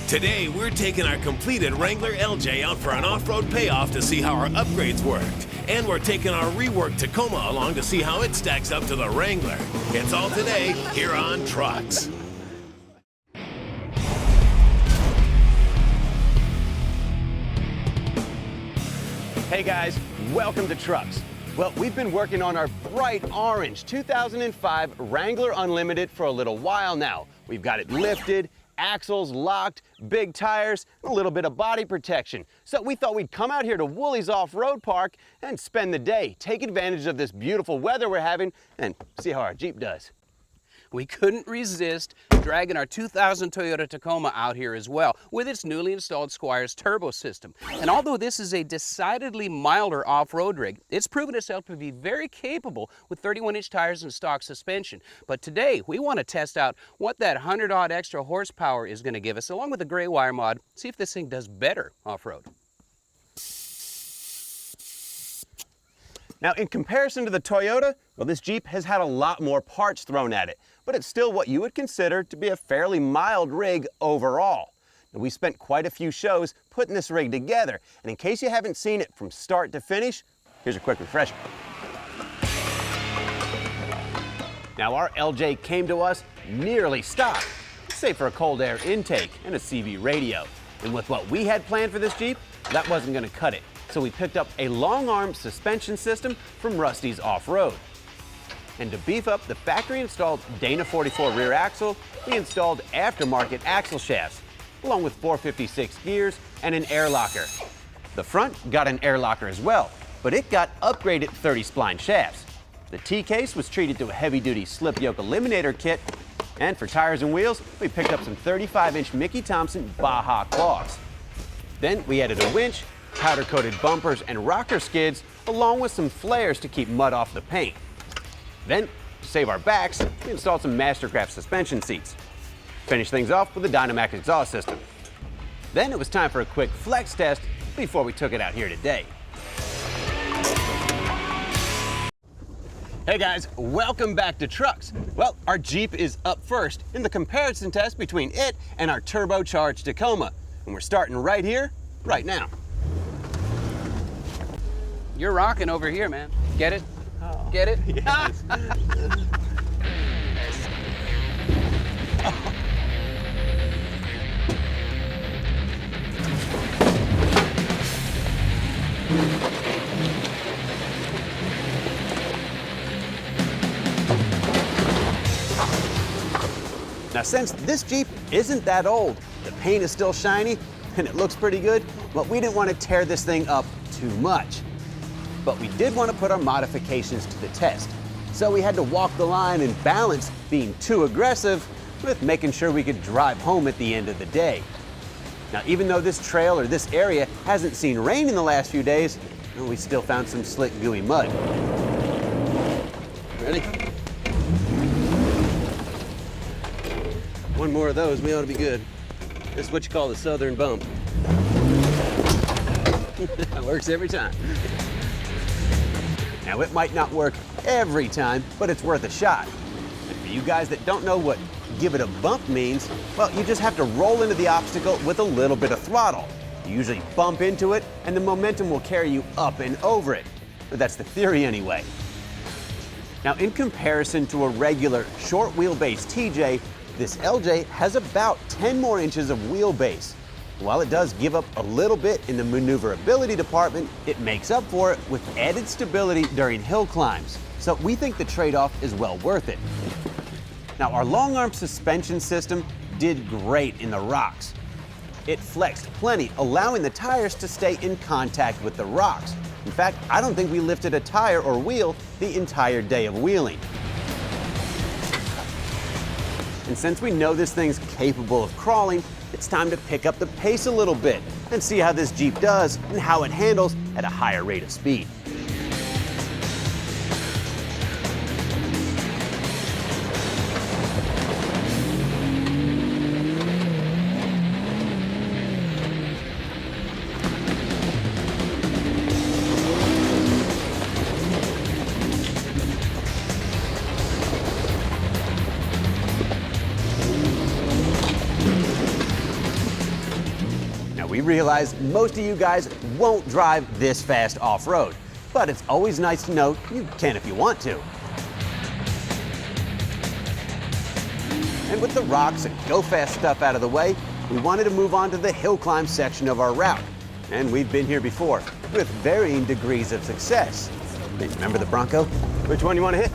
Today, we're taking our completed Wrangler LJ out for an off-road payoff to see how our upgrades worked. And we're taking our reworked Tacoma along to see how it stacks up to the Wrangler. It's all today here on Trucks. Hey guys, welcome to Trucks. Well, we've been working on our bright orange 2005 Wrangler Unlimited for a little while now. We've got it lifted, axles locked, big tires, and a little bit of body protection. So we thought we'd come out here to Wooley's Off-Road Park and spend the day, take advantage of this beautiful weather we're having, and see how our Jeep does. We couldn't resist dragging our 2000 Toyota Tacoma out here as well with its newly installed Squire's turbo system. And although this is a decidedly milder off-road rig, it's proven itself to be very capable with 31-inch tires and stock suspension. But today we want to test out what that 100-odd extra horsepower is going to give us, along with the gray wire mod, see if this thing does better off-road. Now, in comparison to the Toyota, well, this Jeep has had a lot more parts thrown at it, but it's still what you would consider to be a fairly mild rig overall. Now, we spent quite a few shows putting this rig together, and in case you haven't seen it from start to finish, here's a quick refresher. Now, our LJ came to us nearly stock, save for a cold air intake and a CV radio. And with what we had planned for this Jeep, that wasn't going to cut it. So we picked up a long-arm suspension system from Rusty's Off-Road. And to beef up the factory-installed Dana 44 rear axle, we installed aftermarket axle shafts, along with 456 gears and an air locker. The front got an air locker as well, but it got upgraded 30-spline shafts. The T-case was treated to a heavy-duty slip yoke eliminator kit, and for tires and wheels, we picked up some 35-inch Mickey Thompson Baja clogs. Then we added a winch, powder-coated bumpers and rocker skids, along with some flares to keep mud off the paint. Then, to save our backs, we installed some Mastercraft suspension seats. Finished things off with a Dynamax exhaust system. Then it was time for a quick flex test before we took it out here today. Hey guys, welcome back to Trucks. Well, our Jeep is up first in the comparison test between it and our turbocharged Tacoma. And we're starting right here, right now. You're rocking over here, man. Get it? Oh, get it? Yes. Now, since this Jeep isn't that old, the paint is still shiny, and it looks pretty good, but we didn't want to tear this thing up too much. But we did want to put our modifications to the test. So we had to walk the line and balance being too aggressive with making sure we could drive home at the end of the day. Now, even though this trail or this area hasn't seen rain in the last few days, well, we still found some slick, gooey mud. Ready? One more of those, we ought to be good. This is what you call the southern bump. That works every time. Now, it might not work every time, but it's worth a shot. And for you guys that don't know what give it a bump means, well, you just have to roll into the obstacle with a little bit of throttle. You usually bump into it, and the momentum will carry you up and over it. But that's the theory anyway. Now, in comparison to a regular short wheelbase TJ, this LJ has about 10 more inches of wheelbase. While it does give up a little bit in the maneuverability department, it makes up for it with added stability during hill climbs. So we think the trade-off is well worth it. Now, our long-arm suspension system did great in the rocks. It flexed plenty, allowing the tires to stay in contact with the rocks. In fact, I don't think we lifted a tire or wheel the entire day of wheeling. And since we know this thing's capable of crawling, it's time to pick up the pace a little bit and see how this Jeep does and how it handles at a higher rate of speed. We realize most of you guys won't drive this fast off-road, but it's always nice to know you can if you want to. And with the rocks and go-fast stuff out of the way, we wanted to move on to the hill climb section of our route. And we've been here before, with varying degrees of success. Hey, remember the Bronco? Which one you want to hit?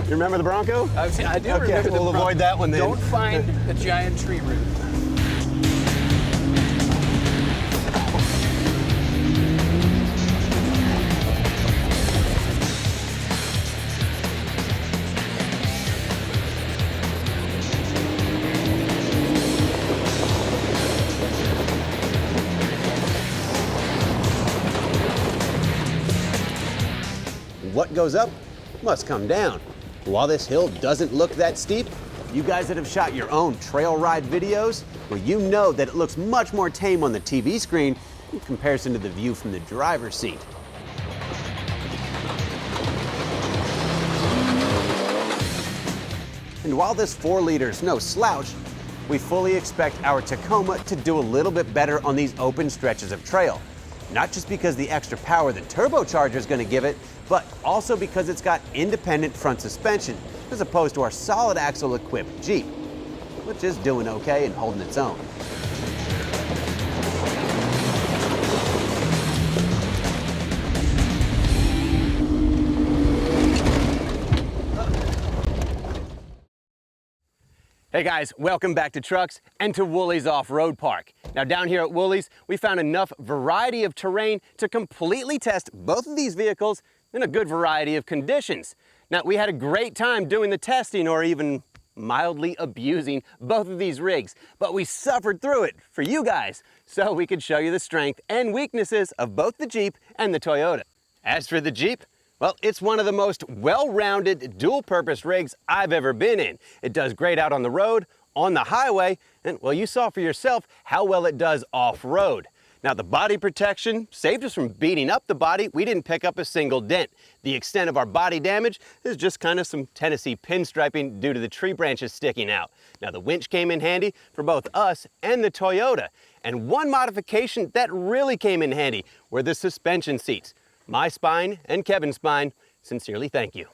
You remember the Bronco? I do Okay, remember the we'll Bronco. avoid that one then. Don't find a giant tree root. What goes up must come down. While this hill doesn't look that steep, you guys that have shot your own trail ride videos, well, you know that it looks much more tame on the TV screen in comparison to the view from the driver's seat. And while this 4-liter's no slouch, we fully expect our Tacoma to do a little bit better on these open stretches of trail. Not just because the extra power the turbocharger is going to give it, but also because it's got independent front suspension, as opposed to our solid axle equipped Jeep, which is doing okay and holding its own. Hey guys, welcome back to Trucks and to Wooley's Off-Road Park. Now down here at Wooley's, we found enough variety of terrain to completely test both of these vehicles in a good variety of conditions. Now we had a great time doing the testing, or even mildly abusing both of these rigs, but we suffered through it for you guys so we could show you the strength and weaknesses of both the Jeep and the Toyota. As for the Jeep, well, it's one of the most well-rounded dual-purpose rigs I've ever been in. It does great out on the road, on the highway, and well, you saw for yourself how well it does off-road. Now, the body protection saved us from beating up the body. We didn't pick up a single dent. The extent of our body damage is just kind of some Tennessee pinstriping due to the tree branches sticking out. Now, the winch came in handy for both us and the Toyota. And one modification that really came in handy were the suspension seats. My spine and Kevin's spine, sincerely thank you.